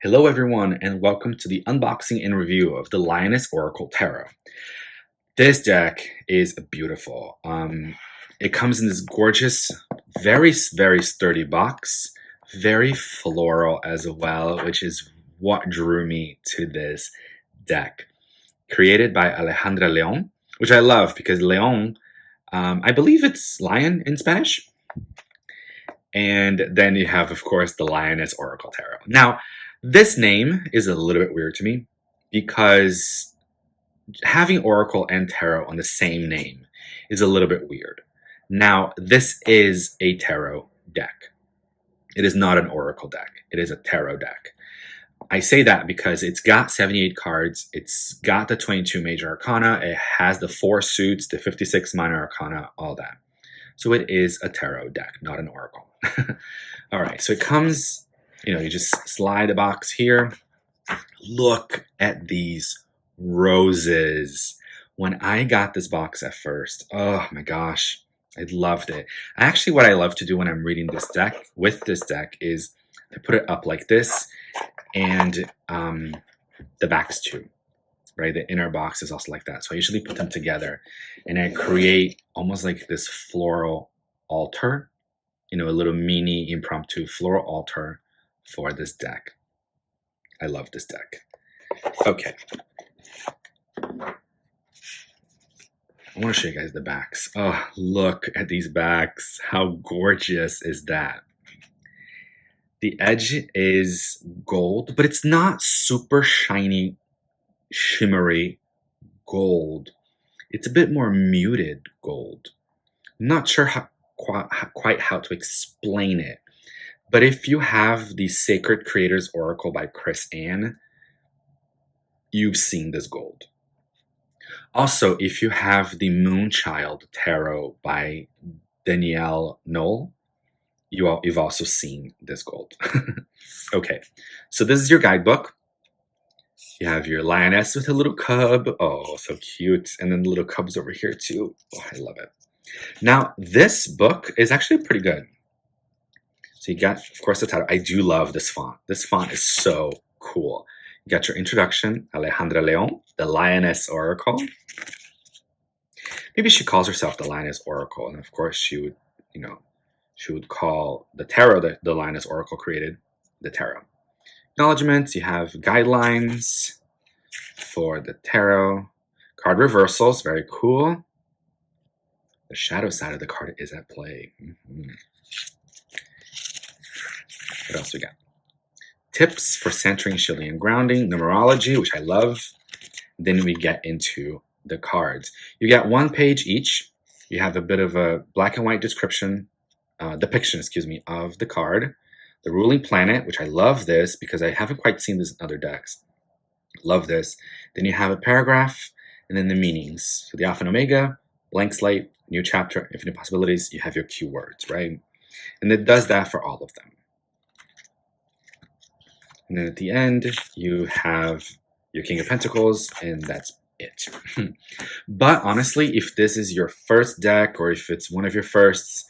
Hello everyone and welcome to the unboxing and review of the Lioness Oracle Tarot. This deck is beautiful. It comes in this gorgeous, very sturdy box, very floral as well, which is what drew me to this deck. Created by Alejandra Leon, which I love because Leon, I believe it's lion in Spanish. And then you have, of course, the Lioness Oracle Tarot. Now, this name is a little bit weird to me because having Oracle and Tarot on the same name is a little bit weird. Now, this is a Tarot deck. It is not an Oracle deck. It is a Tarot deck. I say that because it's got 78 cards. It's got the 22 major arcana. It has the 4 suits, the 56 minor arcana, all that. So it is a Tarot deck, not an Oracle. All right, so it comes... you just slide the box here. Look at these roses. When I got this box at first, oh my gosh, I loved it. Actually, what I love to do when I'm reading this deck, with this deck, is to put it up like this, and the backs too, right? The inner box is also like that. So I usually put them together, and I create almost like this floral altar, a little mini impromptu floral altar for this deck. I love this deck. Okay. I want to show you guys the backs. Oh, look at these backs. How gorgeous is that? The edge is gold, but it's not super shiny, shimmery gold. It's a bit more muted gold. I'm not sure quite how to explain it. But if you have the Sacred Creators Oracle by Chris Ann, you've seen this gold. Also, if you have the Moonchild Tarot by Danielle Knoll, you've also seen this gold. Okay, so this is your guidebook. You have your lioness with a little cub. Oh, so cute. And then the little cubs over here too. Oh, I love it. Now, this book is actually pretty good. So you got, of course, the title. I do love this font. This font is so cool. You got your introduction, Alejandra Leon, the Lioness Oracle. Maybe she calls herself the Lioness Oracle, and of course she would, she would call the tarot that the Lioness Oracle created the tarot. Acknowledgements, you have guidelines for the tarot. Card reversals, very cool. The shadow side of the card is at play. What else we got? Tips for centering, shielding, and grounding. Numerology, which I love. Then we get into the cards. You get 1 page each. You have a bit of a black and white depiction, of the card. The ruling planet, which I love this because I haven't quite seen this in other decks. Love this. Then you have a paragraph, and then the meanings. So the Alpha and Omega, blank slate, new chapter, infinite possibilities. You have your keywords, right? And it does that for all of them. And then at the end, you have your King of Pentacles, and that's it. But honestly, if this is your first deck, or if it's one of your firsts,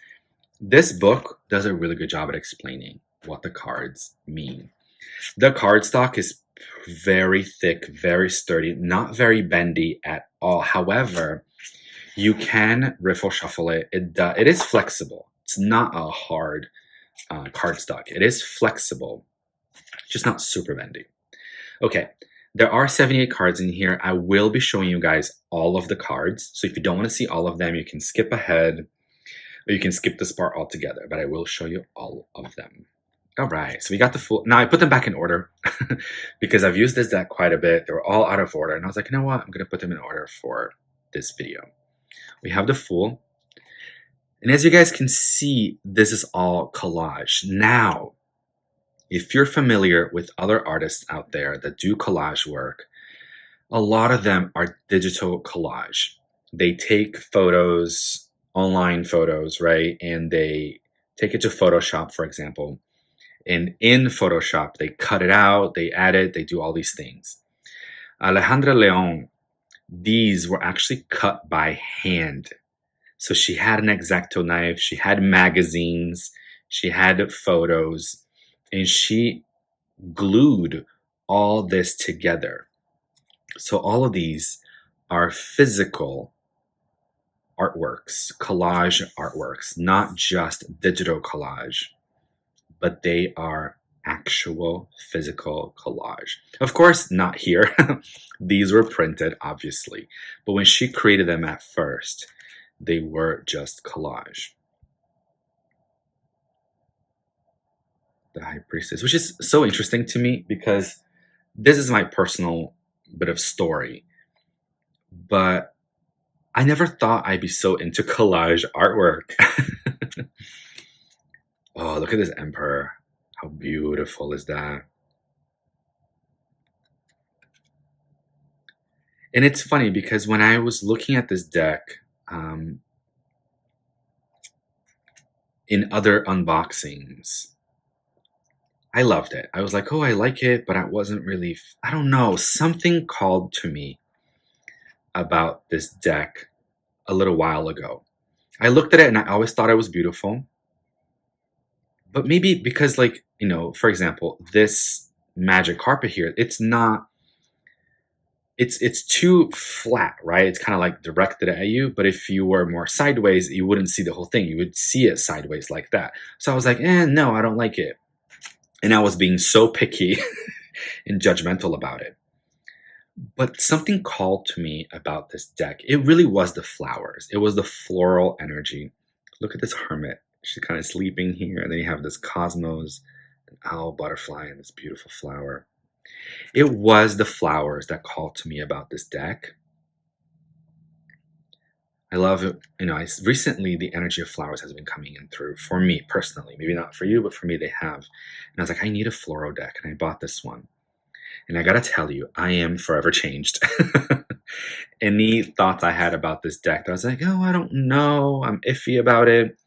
this book does a really good job at explaining what the cards mean. The cardstock is very thick, very sturdy, not very bendy at all. However, you can riffle shuffle it. It is flexible. It's not a hard cardstock. It is flexible. Just not super bendy. Okay, there are 78 cards in here. I will be showing you guys all of the cards. So if you don't want to see all of them, you can skip ahead, or you can skip this part altogether, but I will show you all of them. All right, so we got the full. Now I put them back in order because I've used this deck quite a bit. They were all out of order, and I was like, you know what? I'm going to put them in order for this video. We have the Fool. And as you guys can see, this is all collage. Now, if you're familiar with other artists out there that do collage work, a lot of them are digital collage. They take photos, online photos, right? And they take it to Photoshop, for example. And in Photoshop, they cut it out, they add it, they do all these things. Alejandra Leon, these were actually cut by hand. So she had an X-Acto knife, she had magazines, she had photos, and she glued all this together. So all of these are physical artworks, collage artworks, not just digital collage, but they are actual physical collage. Of course, not here. These were printed, obviously. But when she created them at first, they were just collage. The High Priestess, which is so interesting to me because this is my personal bit of story. But I never thought I'd be so into collage artwork. Oh, look at this Emperor. How beautiful is that? And it's funny because when I was looking at this deck in other unboxings, I loved it. I was like, oh, I like it, but I wasn't really, I don't know, something called to me about this deck a little while ago. I looked at it and I always thought it was beautiful. But maybe because, like, you know, for example, this magic carpet here, it's not, it's too flat, right? It's kind of like directed at you. But if you were more sideways, you wouldn't see the whole thing. You would see it sideways like that. So I was like, no, I don't like it. And I was being so picky and judgmental about it. But something called to me about this deck. It really was the flowers. It was the floral energy. Look at this hermit. She's kind of sleeping here. And then you have this cosmos, an owl butterfly, and this beautiful flower. It was the flowers that called to me about this deck. I love it. You know, recently the energy of flowers has been coming in through for me personally. Maybe not for you, but for me they have. And I was like, I need a floral deck. And I bought this one. And I gotta tell you, I am forever changed. Any thoughts I had about this deck, I was like, oh, I don't know. I'm iffy about it.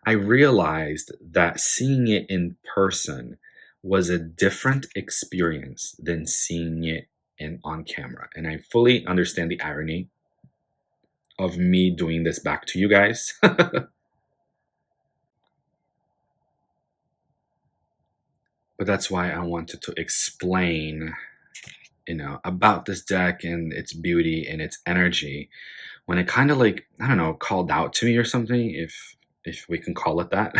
I realized that seeing it in person was a different experience than seeing it on camera. And I fully understand the irony of me doing this back to you guys. But that's why I wanted to explain, you know, about this deck and its beauty and its energy when it kind of, like, I don't know, called out to me or something, if we can call it that,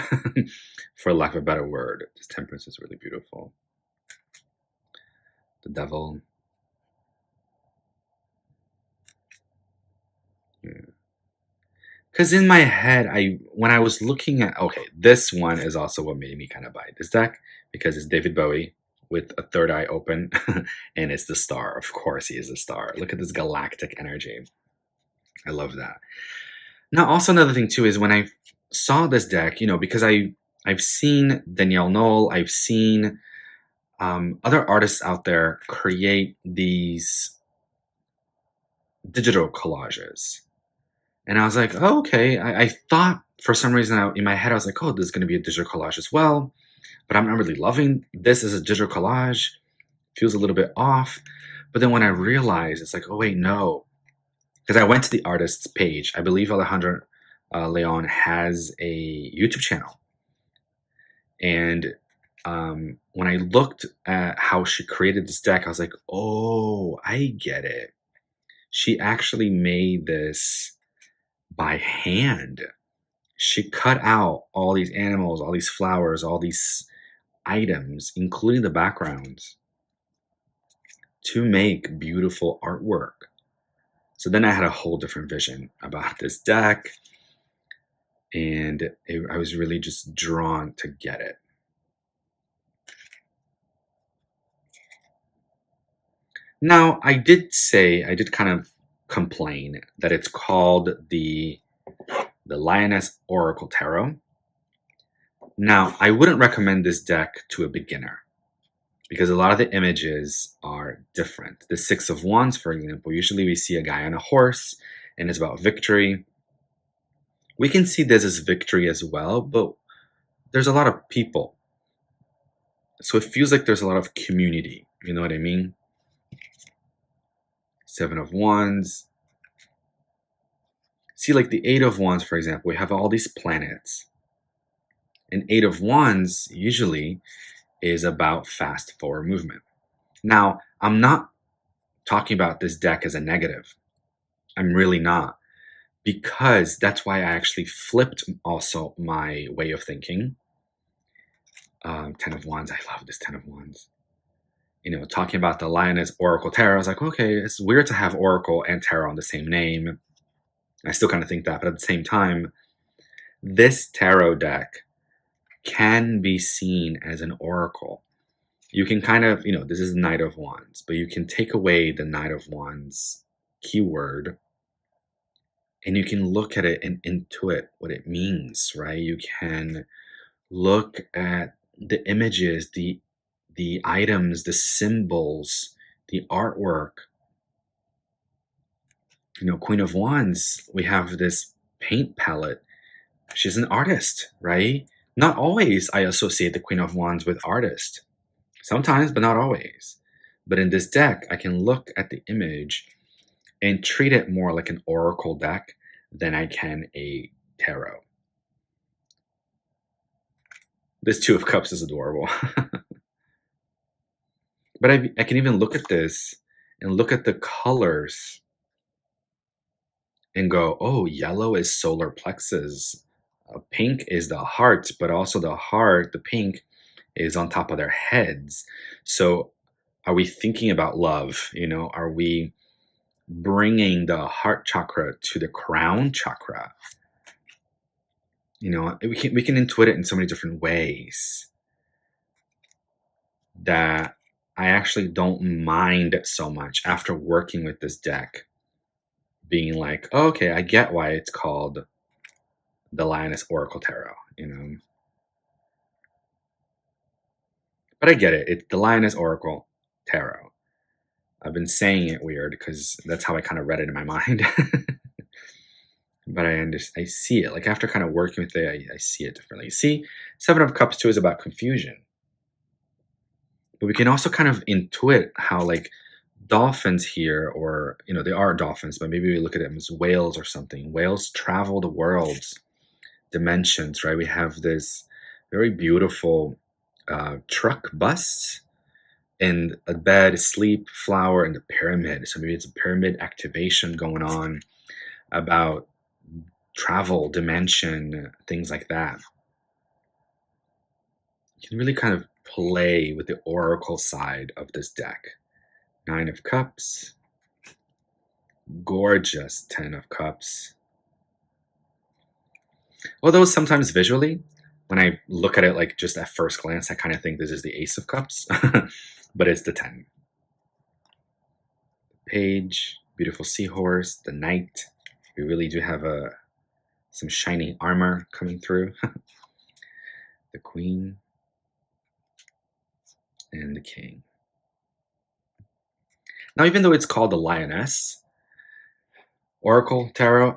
for lack of a better word. This Temperance is really beautiful. The Devil. Yeah. Because in my head, when I was looking at, okay, this one is also what made me kind of buy this deck, because it's David Bowie with a third eye open, and it's the star. Of course he is a star. Look at this galactic energy. I love that. Now, also another thing too is when I saw this deck, you know, because I've seen Danielle Knoll, I've seen other artists out there create these digital collages. And I was like, oh, okay. I thought for some reason in my head, I was like, oh, this is going to be a digital collage as well. But I'm not really loving this as a digital collage. Feels a little bit off. But then when I realized, it's like, oh, wait, no. Because I went to the artist's page. I believe Alejandra Leon has a YouTube channel. And when I looked at how she created this deck, I was like, oh, I get it. She actually made this by hand. She cut out all these animals, all these flowers, all these items, including the backgrounds, to make beautiful artwork. So then I had a whole different vision about this deck, and I was really just drawn to get it. Now, I did kind of complain that it's called the Lioness Oracle Tarot. Now, I wouldn't recommend this deck to a beginner because a lot of the images are different. The Six of Wands, for example, usually we see a guy on a horse and it's about victory. We can see this as victory as well, but there's a lot of people. So it feels like there's a lot of community. You know what I mean? Seven of Wands. See, like the Eight of Wands, for example, we have all these planets. And Eight of Wands usually is about fast forward movement. Now, I'm not talking about this deck as a negative. I'm really not. Because that's why I actually flipped also my way of thinking. Ten of Wands. I love this Ten of Wands. You know, talking about the Lioness Oracle Tarot, I was like, okay, it's weird to have Oracle and Tarot on the same name. I still kind of think that, but at the same time, this tarot deck can be seen as an oracle. You can kind of, you know, this is Knight of Wands, but you can take away the Knight of Wands keyword and you can look at it and intuit what it means, right? You can look at the images, the items, the symbols, the artwork. You know, Queen of Wands, we have this paint palette. She's an artist, right? Not always I associate the Queen of Wands with artist. Sometimes, but not always. But in this deck, I can look at the image and treat it more like an oracle deck than I can a tarot. This Two of Cups is adorable. But I can even look at this and look at the colors and go, oh, yellow is solar plexus. Pink is the heart, but also the heart, the pink, is on top of their heads. So are we thinking about love? You know, are we bringing the heart chakra to the crown chakra? You know, we can intuit it in so many different ways that I actually don't mind so much after working with this deck, being like, oh, okay, I get why it's called the Lioness Oracle Tarot, you know. But I get it. It's the Lioness Oracle Tarot. I've been saying it weird because that's how I kind of read it in my mind. But I see it. Like after kind of working with it, I see it differently. See, Seven of Cups too is about confusion. But we can also kind of intuit how like dolphins here, or, you know, they are dolphins, but maybe we look at them as whales or something. Whales travel the worlds, dimensions, right? We have this very beautiful truck bust and a bed, sleep, flower, and the pyramid. So maybe it's a pyramid activation going on about travel, dimension, things like that. You can really kind of play with the oracle side of this deck. Nine of Cups. Gorgeous Ten of Cups. Although sometimes visually, when I look at it like just at first glance, I kind of think this is the Ace of Cups, but it's the 10. Page, beautiful seahorse, the Knight. We really do have some shiny armor coming through. The Queen and the King. Now, even though it's called the Lioness Oracle Tarot,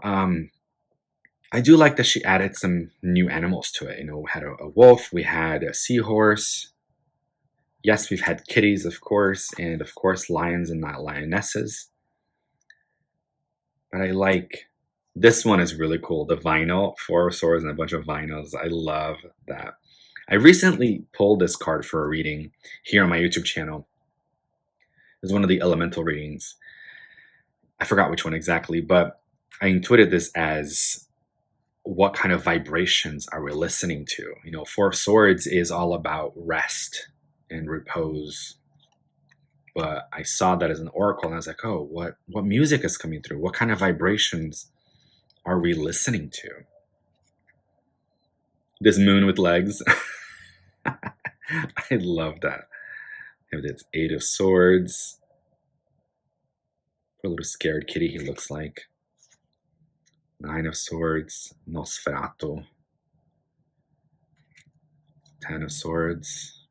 I do like that she added some new animals to it. You know, we had a wolf, we had a seahorse. Yes, we've had kitties, of course, and of course lions and not lionesses. But I like, this one is really cool. The vinyl, 4 of Swords and a bunch of vinyls. I love that. I recently pulled this card for a reading here on my YouTube channel. It was one of the elemental readings. I forgot which one exactly, but I intuited this as what kind of vibrations are we listening to? You know, 4 of Swords is all about rest and repose. But I saw that as an oracle and I was like, oh, what music is coming through? What kind of vibrations are we listening to? This moon with legs. I love that. And it's 8 of Swords. Poor little scared kitty he looks like. 9 of Swords. Nosferatu. 10 of Swords.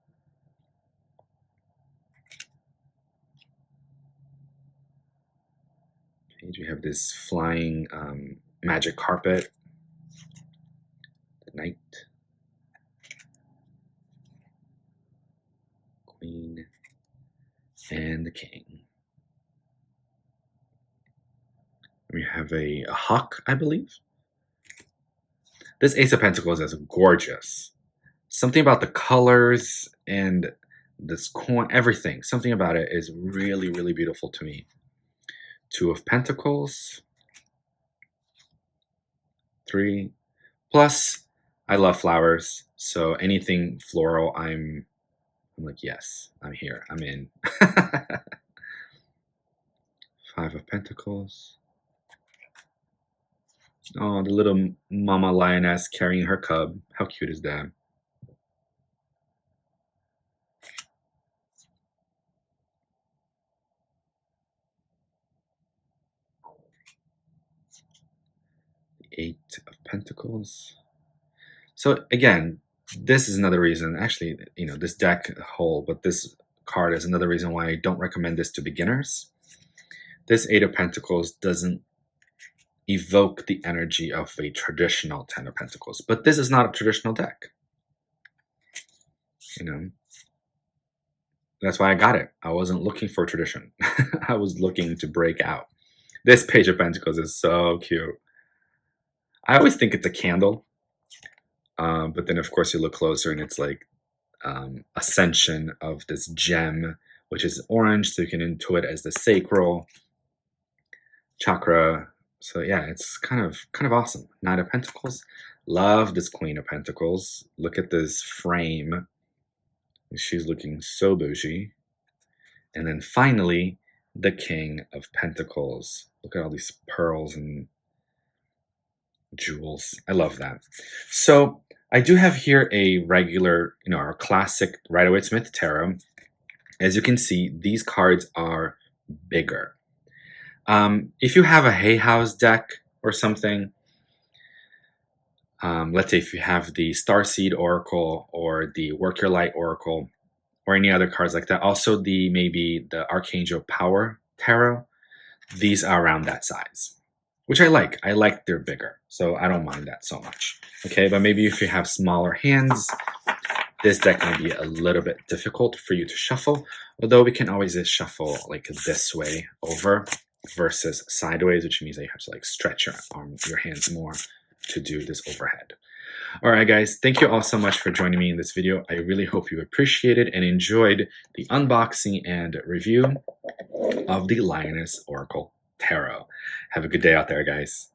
Page, we have this flying magic carpet. The Knight. Queen. And the King. We have a hawk, I believe. This Ace of Pentacles is gorgeous. Something about the colors and this coin, everything, something about it is really, really beautiful to me. Two of Pentacles, 3. Plus, I love flowers, so anything floral, I'm like, yes, I'm here, I'm in. 5 of Pentacles. Oh, the little mama lioness carrying her cub. How cute is that? The 8 of Pentacles. So again, this is another reason, actually, you know, this deck whole, but this card is another reason why I don't recommend this to beginners. This 8 of Pentacles doesn't evoke the energy of a traditional 10 of Pentacles, but this is not a traditional deck. You know, that's why I got it. I wasn't looking for tradition. I was looking to break out. This Page of Pentacles is so cute. I always think it's a candle, but then of course you look closer and it's like ascension of this gem, which is orange, so you can intuit as the sacral chakra. So yeah, it's kind of awesome. 9 of Pentacles. Love this Queen of Pentacles. Look at this frame. She's looking so bougie. And then finally, the King of Pentacles. Look at all these pearls and jewels. I love that. So I do have here a regular, you know, our classic Rider-Waite-Smith tarot. As you can see, these cards are bigger. If you have a Hay House deck or something, let's say if you have the Starseed Oracle or the Work Your Light Oracle or any other cards like that, also maybe the Archangel Power Tarot, these are around that size, which I like. I like they're bigger, so I don't mind that so much. Okay, but maybe if you have smaller hands, this deck might be a little bit difficult for you to shuffle, although we can always just shuffle like this way over versus sideways, which means that you have to like stretch your hands more to do this overhead. All right, guys, thank you all so much for joining me in this video. I really hope you appreciated and enjoyed the unboxing and review of the Lioness Oracle Tarot. Have a good day out there, guys.